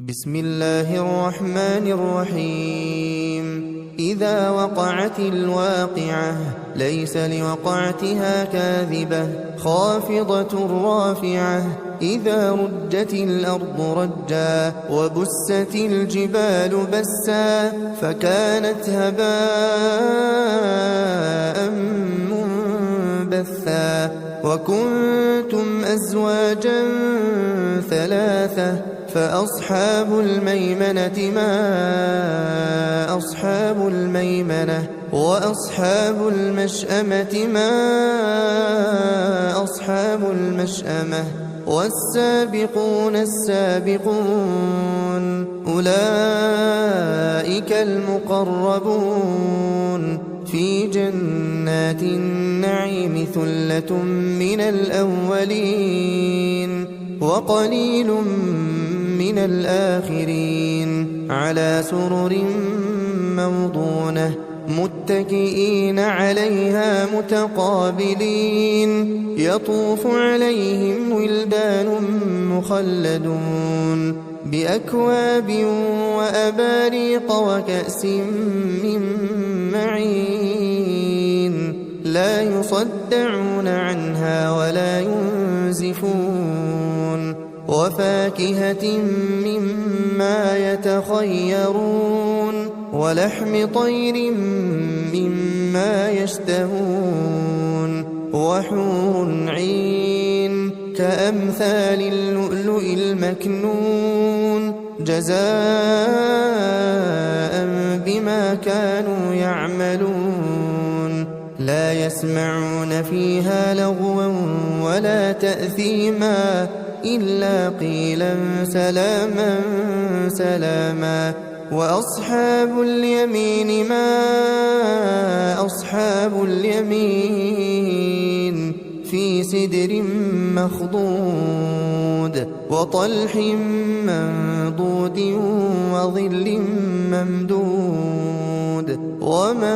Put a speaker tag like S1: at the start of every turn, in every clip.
S1: بسم الله الرحمن الرحيم. إذا وقعت الواقعة ليس لوقعتها كاذبة خافضة رافعة. إذا رجت الأرض رجا وبست الجبال بسا فكانت هباء منبثا. وكنتم أزواجا ثلاثة فأصحاب الميمنة ما أصحاب الميمنة وأصحاب المشأمة ما أصحاب المشأمة والسابقون السابقون أولئك المقربون في جنات النعيم ثلة من الأولين وقليل من الآخرين على سرر موضونة متكئين عليها متقابلين يطوف عليهم ولدان مخلدون بأكواب وأباريق وكأس من معين لا يصدعون عنها ولا ينزفون وفاكهة مما يتخيرون ولحم طير مما يشتهون وحور عين كأمثال اللؤلؤ المكنون جزاء بما كانوا يعملون لا يسمعون فيها لغوا ولا تأثيما إلا قيلا سلاما سلاما. وأصحاب اليمين ما أصحاب اليمين في سدر مخضود وطلح منضود وظل ممدود وماء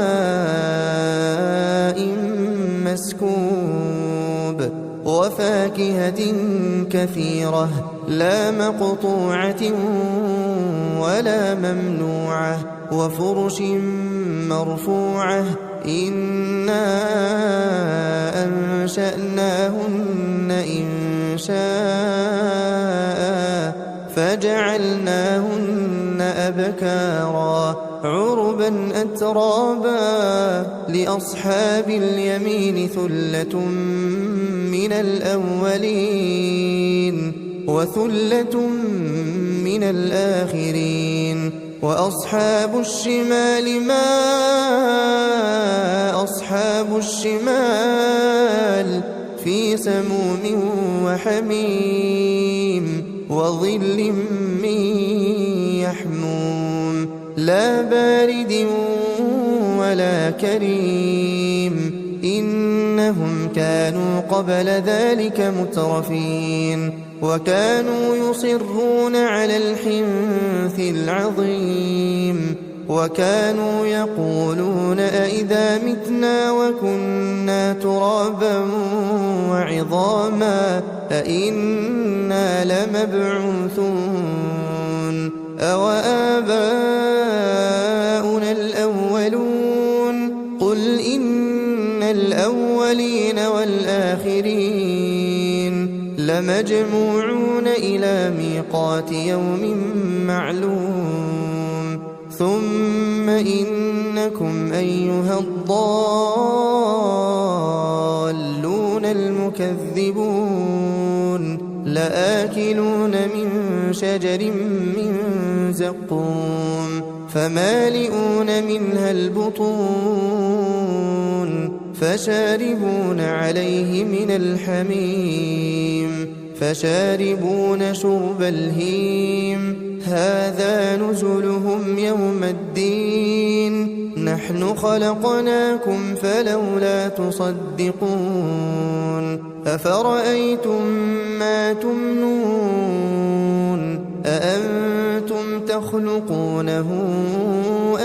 S1: مسكوب وفاكهة كثيرة لا مقطوعة ولا ممنوعة وفرش مرفوعة إنا أنشأناهن إنشاء فجعلناهن أبكارا عربا أترابا لأصحاب اليمين ثلة من الأولين وثلة من الآخرين. وأصحاب الشمال ما أصحاب الشمال في سموم وحميم وظل من يحموم لا بارد ولا كريم إنهم كانوا قبل ذلك مترفين وكانوا يصرون على الحنث العظيم وكانوا يقولون أئذا متنا وكنا ترابا وعظاما أئنا لمبعوثون أو آباؤنا الأولون قل إن الأولين والآخرين لمجموعون إلى ميقات يوم معلوم ثم إنكم أيها الضالون المكذبون لآكلون من شجر من زقوم فمالئون منها البطون فشاربون عليه من الحميم فشاربون شرب الهيم هذا نزلهم يوم الدين نحن خلقناكم فلولا تصدقون أفرأيتم ما تمنون أأنتم تخلقونه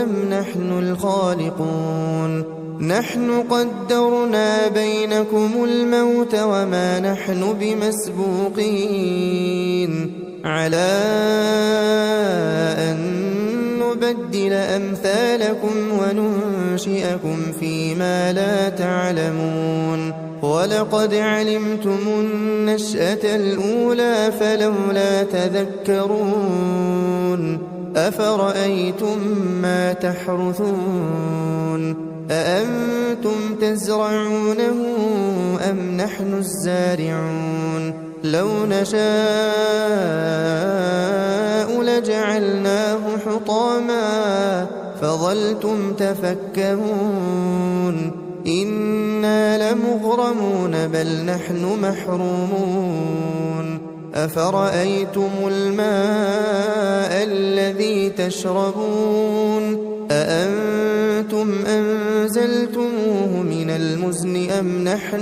S1: أم نحن الخالقون نحن قدرنا بينكم الموت وما نحن بمسبوقين على نبدل أمثالكم وننشئكم فيما لا تعلمون ولقد علمتم النشأة الأولى فلولا تذكرون أفرأيتم ما تحرثون أأنتم تزرعونه أم نحن الزارعون لو نشاء لجعلناه حطاما فظلتم تفكهون إنا لمغرمون بل نحن محرومون أفرأيتم الماء الذي تشربون أأنتم أنزلتموه من المزن أم نحن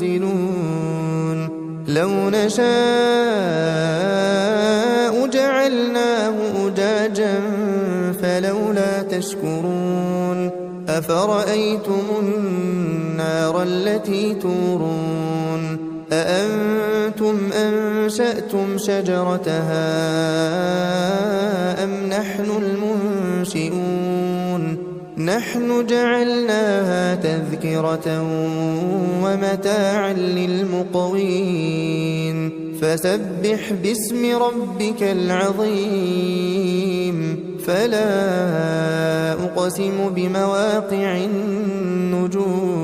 S1: المنزلون لو نشاء جعلناه أجاجا فلولا تشكرون أفرأيتم النار التي تورون أأنتم أنشأتم شجرتها أم نحن المنشئون نحن جعلناها تذكرة ومتاعا للمقوين فسبح باسم ربك العظيم فلا أقسم بمواقع النجوم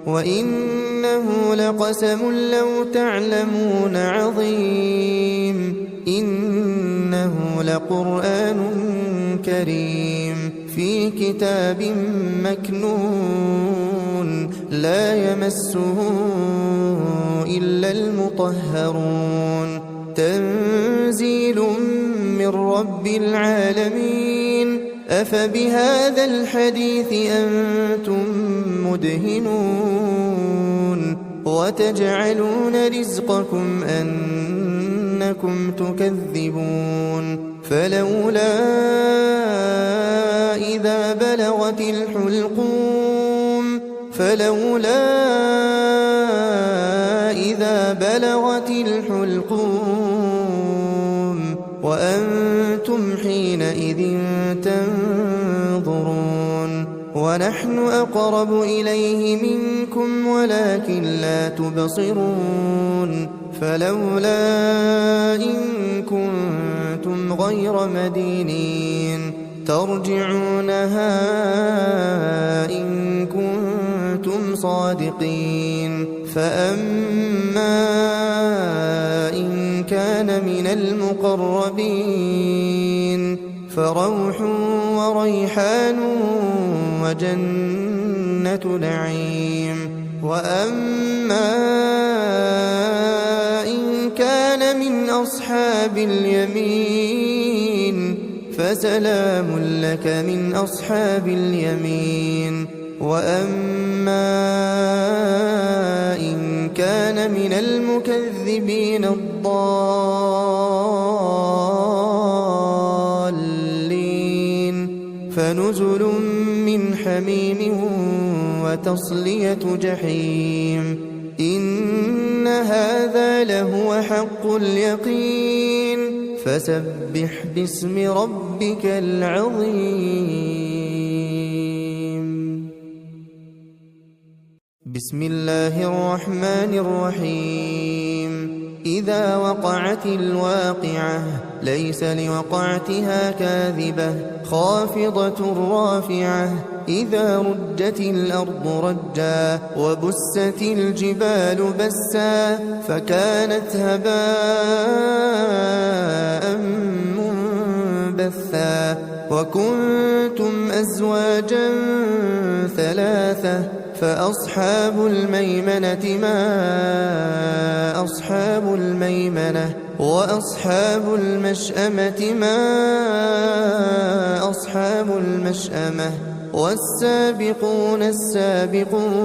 S1: وإنه لقسم لو تعلمون عظيم إنه لقرآن كريم في كتاب مكنون لا يمسه إلا المطهرون تنزيل من رب العالمين أفبهذا الحديث أنتم مدهنون وتجعلون رزقكم أنكم تكذبون فلولا إذا بلغت الحلقوم وأنتم حينئذ تنظرون ونحن أقرب إليه منكم ولكن لا تبصرون فلولا إن كنتم غير مدينين ترجعونها إن كنتم صادقين فأما إن كان من المقربين فروح وريحان وجنة نعيم وأما إن كان من أصحاب اليمين فسلام لك من أصحاب اليمين وأما إن كان من المكذبين الضالين فنزل من حميم وتصلية جحيم إن هذا لهو حق اليقين فسبح باسم ربك العظيم بسم الله الرحمن الرحيم إذا وقعت الواقعة ليس لوقعتها كاذبة خافضة رافعة إذا رجت الأرض رجا وبست الجبال بسا فكانت هباء منبثا وكنتم أزواجا ثلاثة فأصحاب الميمنة ما أصحاب الميمنة وأصحاب المشأمة ما أصحاب المشأمة والسابقون السابقون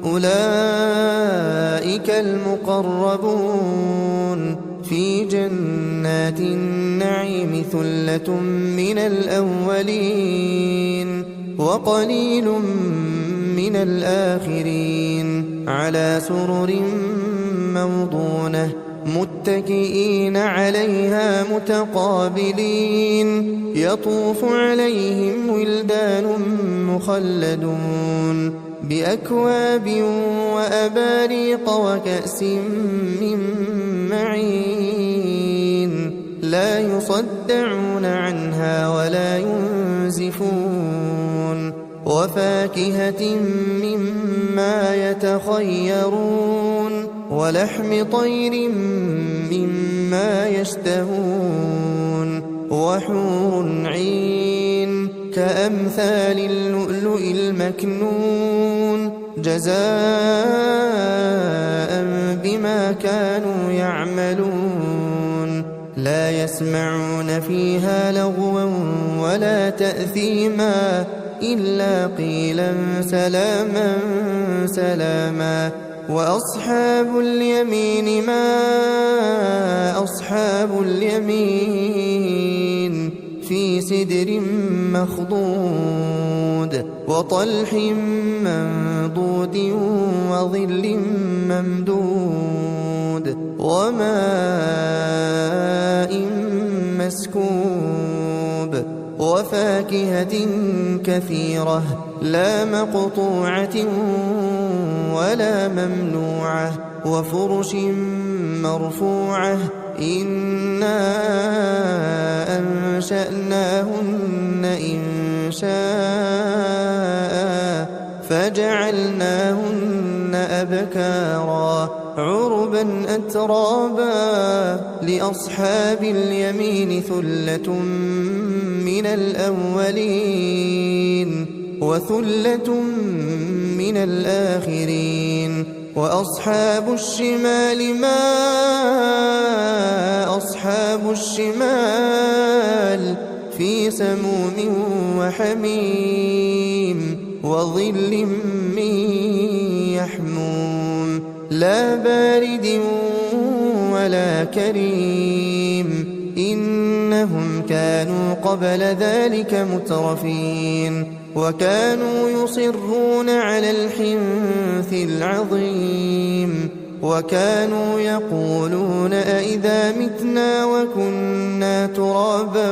S1: أولئك المقربون في جنات النعيم ثلة من الأولين وقليل من الآخرين على سرر موضونة متكئين عليها متقابلين يطوف عليهم ولدان مخلدون بأكواب وأباريق وكأس من معين لا يصدعون عنها ولا ينزفون وفاكهة مما يتخيرون ولحم طير مما يشتهون وحور عين كأمثال اللؤلؤ المكنون جزاء بما كانوا يعملون لا يسمعون فيها لغوا ولا تأثيما إلا قيلا سلاما سلاما وأصحاب اليمين ما أصحاب اليمين في سدر مخضود وطلح منضود وظل ممدود وماء مسكوب وفاكهة كثيرة لا مقطوعة ولا ممنوعة وفرش مرفوعة إنا أنشأناهن إنشاء فجعلناهن أبكارا عربا أترابا لأصحاب اليمين ثلة من الأولين وثلة من الآخرين وأصحاب الشمال ما أصحاب الشمال في سموم وحميم وظل من يحموم لا بارد ولا كريم إنهم كانوا قبل ذلك مترفين وكانوا يصرون على الحنث العظيم وكانوا يقولون أئذا متنا وكنا ترابا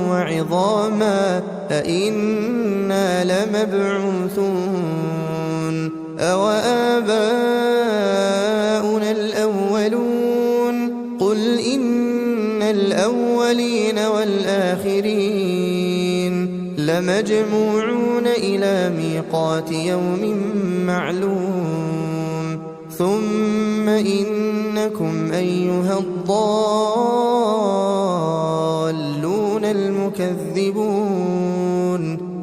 S1: وعظاما أئنا لمبعوثون أوآباؤنا الأولون قل إن الأولين والآخرين لمجموعون إلى ميقات يوم معلوم ثم إنكم أيها الضالون المكذبون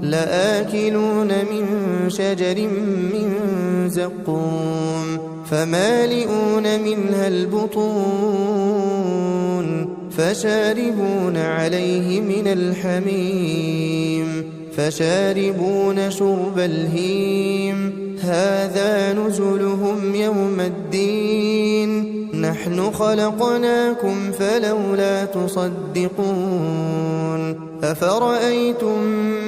S1: لآكلون من شجر من زقوم فمالئون منها البطون فشاربون عليه من الحميم فشاربون شرب الهيم هذا نزلهم يوم الدين نحن خلقناكم فلولا تصدقون أفرأيتم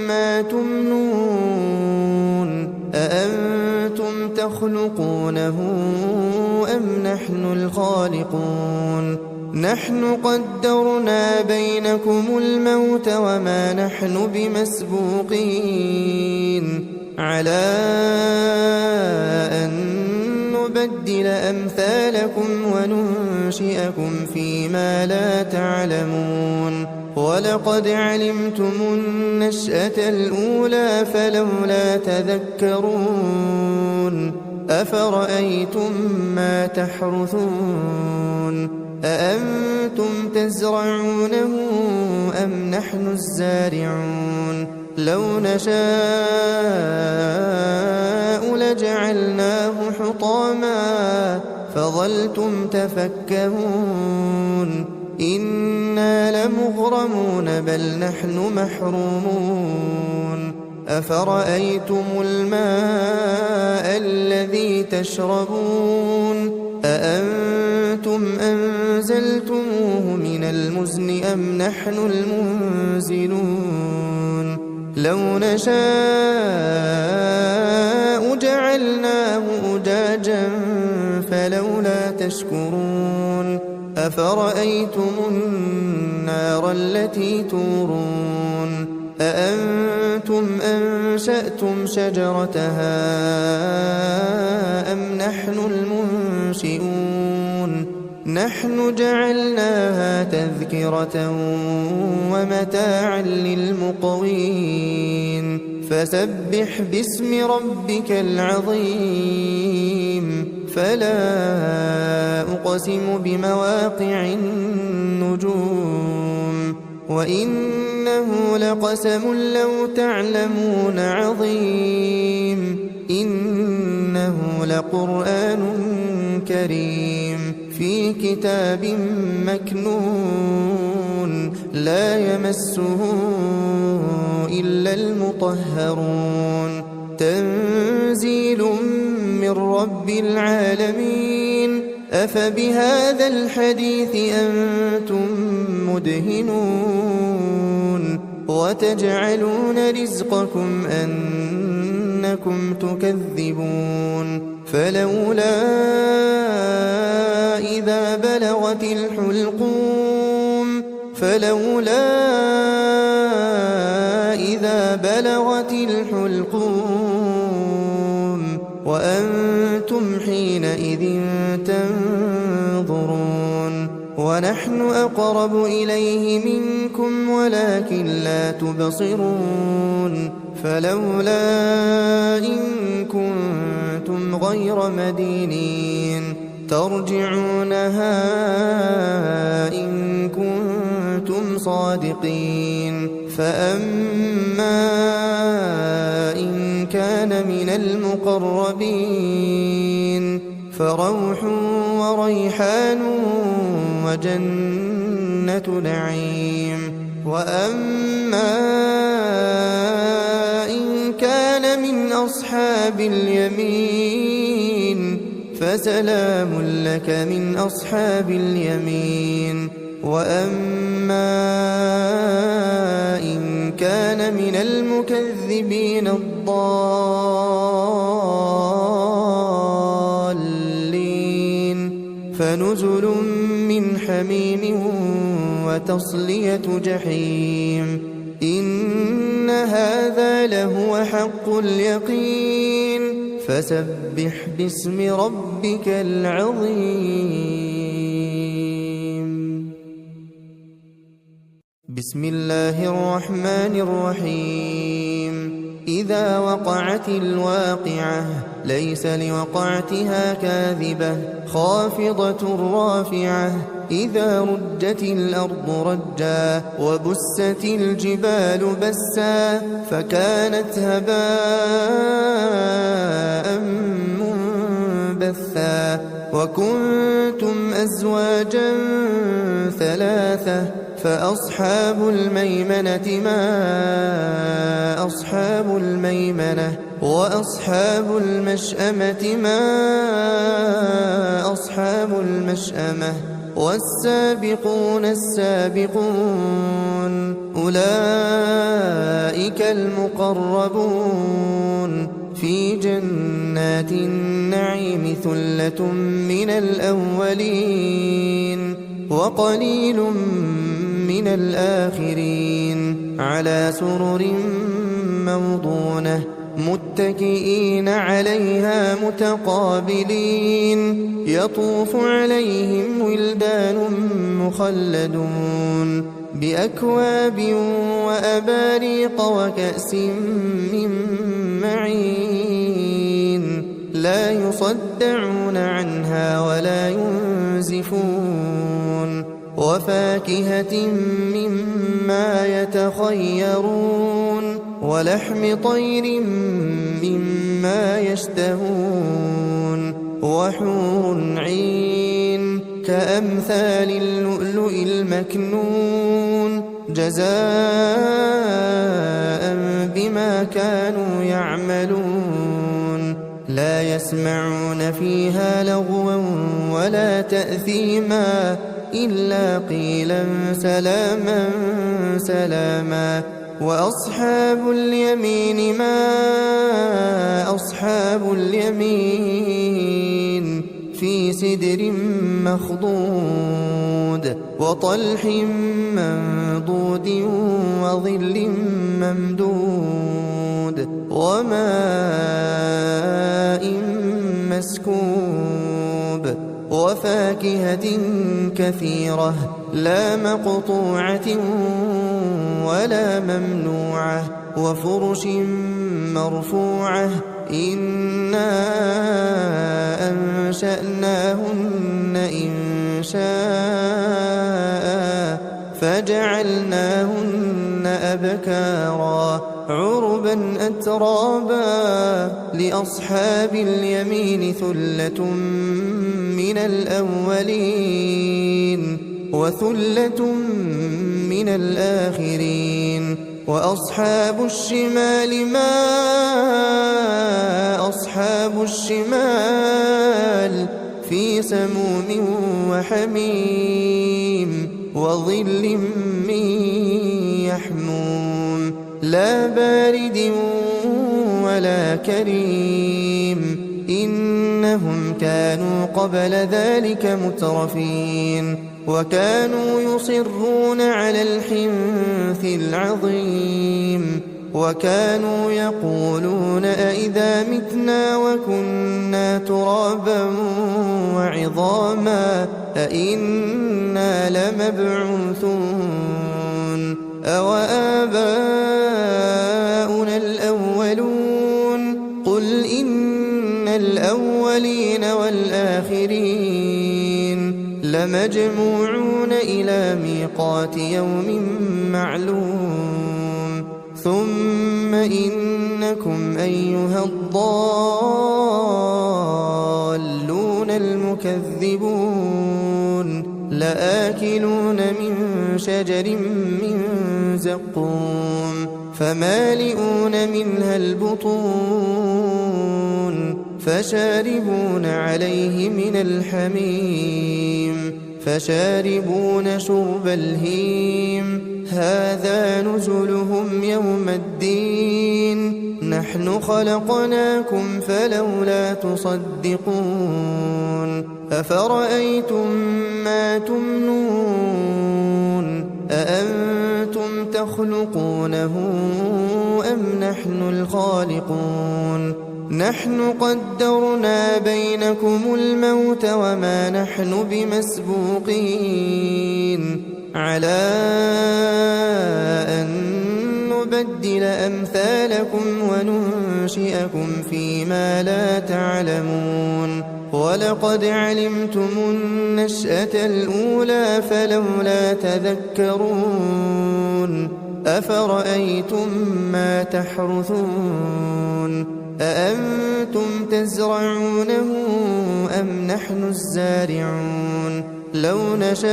S1: ما تمنون أأنتم تخلقونه أم نحن الخالقون نحن قدرنا بينكم الموت وما نحن بمسبوقين على أن نبدل أمثالكم وننشئكم فيما لا تعلمون ولقد علمتم النشأة الأولى فلولا تذكرون أفرأيتم ما تحرثون أأنتم تزرعونه أم نحن الزارعون لو نشاء لجعلناه حطاما فظلتم تفكهون إنا لمغرمون بل نحن محرومون أفرأيتم الماء الذي تشربون أأنتم أنزلتموه من المزن أم نحن المنزلون لو نشاء جعلناه أجاجا فلولا تشكرون أفرأيتم النار التي تورون أأنتم أنشأتم شجرتها أم نحن المنشئون نحن جعلناها تذكرة ومتاعا للمقوين فسبح باسم ربك العظيم فلا أقسم بمواقع النجوم وإنه لقسم لو تعلمون عظيم إنه لقرآن كريم في كتاب مكنون لا يمسه إلا المطهرون تنزيل من رب العالمين أفبهذا الحديث أنتم مدهنون وتجعلون رزقكم أنكم تكذبون فلولا إذا بلغت الحلقوم وأنتم حينئذ تنظرون ونحن أقرب إليه منكم ولكن لا تبصرون فلولا إن كنتم غير مدينين ترجعونها إن كنتم صادقين فأما إن كان من المقربين فروح وريحان وجنة نعيم وأما إن كان من أصحاب اليمين فسلام لك من أصحاب اليمين وأما إن كان من المكذبين الضالين فنزل من حميم وتصلية جحيم إن هذا لهو حق اليقين فسبح باسم ربك العظيم بسم الله الرحمن الرحيم إذا وقعت الواقعة ليس لوقعتها كاذبة خافضة رافعة إذا رجت الأرض رجا وبست الجبال بسا فكانت هباء منبثا وكنتم أزواجا ثلاثة فأصحاب الميمنة ما أصحاب الميمنة وأصحاب المشأمة ما أصحاب المشأمة والسابقون السابقون أولئك المقربون في جنات النعيم ثلة من الأولين وقليل من الآخرين على سرر موضونة متكئين عليها متقابلين يطوف عليهم ولدان مخلدون بأكواب وأباريق وكأس من معين لا يصدعون عنها ولا ينزفون وفاكهة مما يتخيرون ولحم طير مما يشتهون وحور عين كأمثال اللؤلؤ المكنون جزاء بما كانوا يعملون لا يسمعون فيها لغوا ولا تأثيما إلا قيلا سلاما سلاما وأصحاب اليمين ما أصحاب اليمين في سدر مخضود وطلح منضود وظل ممدود وماء مسكوب وفاكهة كثيرة لا مقطوعة ولا ممنوعة وفرش مرفوعة إنا أنشأناهن إنشاء فجعلناهن أبكارا عربا أترابا لأصحاب اليمين ثلة من الأولين وثلة من الآخرين وأصحاب الشمال ما أصحاب الشمال في سموم وحميم وظل من يحموم لا بارد ولا كريم إنهم كانوا قبل ذلك مترفين وكانوا يصرون على الحنث العظيم وكانوا يقولون أئذا متنا وكنا ترابا وعظاما أئنا لمبعوثون أو آباؤنا الأولون قل إن الأولين والآخرين لمجموعون إلى ميقات يوم معلوم ثم إنكم أيها الضالون المكذبون لآكلون من شجر من زقوم فمالئون منها البطون فشاربون عليه من الحميم فشاربون شرب الهيم هذا نزلهم يوم الدين نحن خلقناكم فلولا تصدقون أفرأيتم ما تمنون أأنتم تخلقونه أم نحن الخالقون نحن قدرنا بينكم الموت وما نحن بمسبوقين على أن نبدل أمثالكم وننشئكم فيما لا تعلمون ولقد علمتم النشأة الأولى فلولا تذكرون أفرأيتم ما تحرثون أأنتم تزرعونه أم نحن الزارعون لو نشاء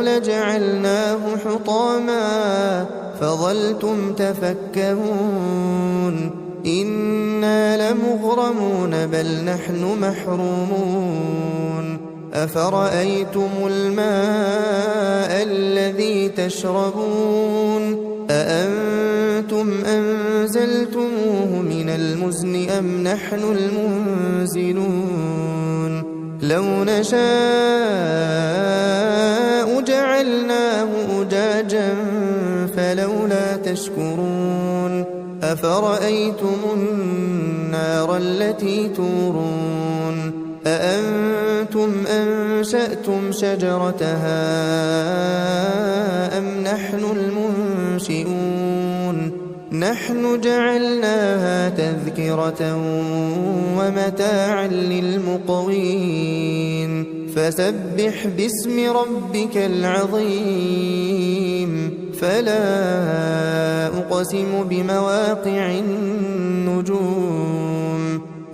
S1: لجعلناه حطاما فظلتم تفكهون إنا لمغرمون بل نحن محرومون أفرأيتم الماء الذي تشربون أأنتم أنزلتموه من المزن أم نحن المنزلون لو نشاء جعلناه أجاجا فلولا تشكرون أفرأيتم النار التي تورون أأنتم أنشأتم شجرتها أم نحن المنشئون نحن جعلناها تذكرة ومتاعا للمقوين فسبح باسم ربك العظيم فلا أقسم بمواقع النجوم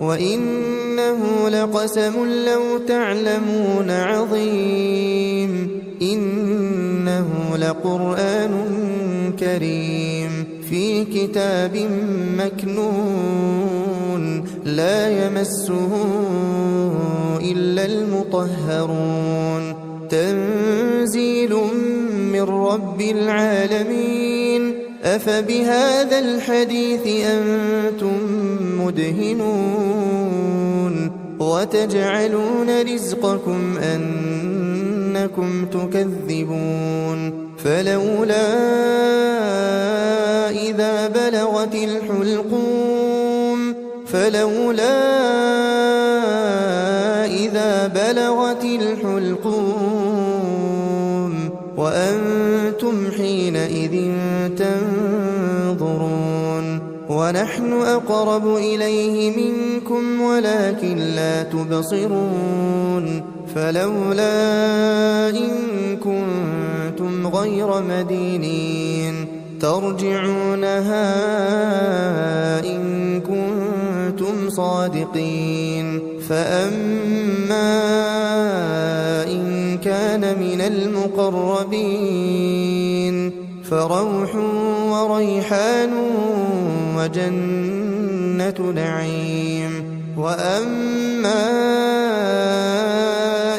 S1: وإنه لقسم لو تعلمون عظيم إنه لقرآن كريم في كتاب مكنون لا يمسه إلا المطهرون تنزيل من رب العالمين أفبهذا الحديث أنتم مدهنون وتجعلون رزقكم أنكم تكذبون فلولا إذا بلغت الحلقوم وأنتم حينئذ تنظرون ونحن أقرب إليه منكم ولكن لا تبصرون فلولا إن كنتم غير مدينين ترجعونها إن كنتم صادقين فأما إن كان من المقربين فروح وريحان وجنة نعيم وأما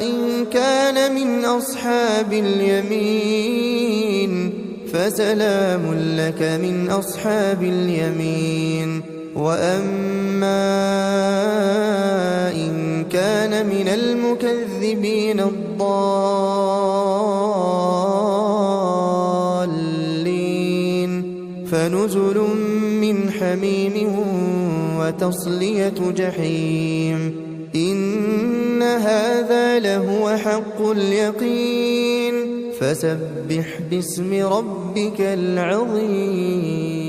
S1: إن كان من أصحاب اليمين فسلام لك من أصحاب اليمين وأما إن كان من المكذبين الضالين فنزل من حميم وتصلية جحيم إن هذا لهو حق اليقين فسبح باسم ربك العظيم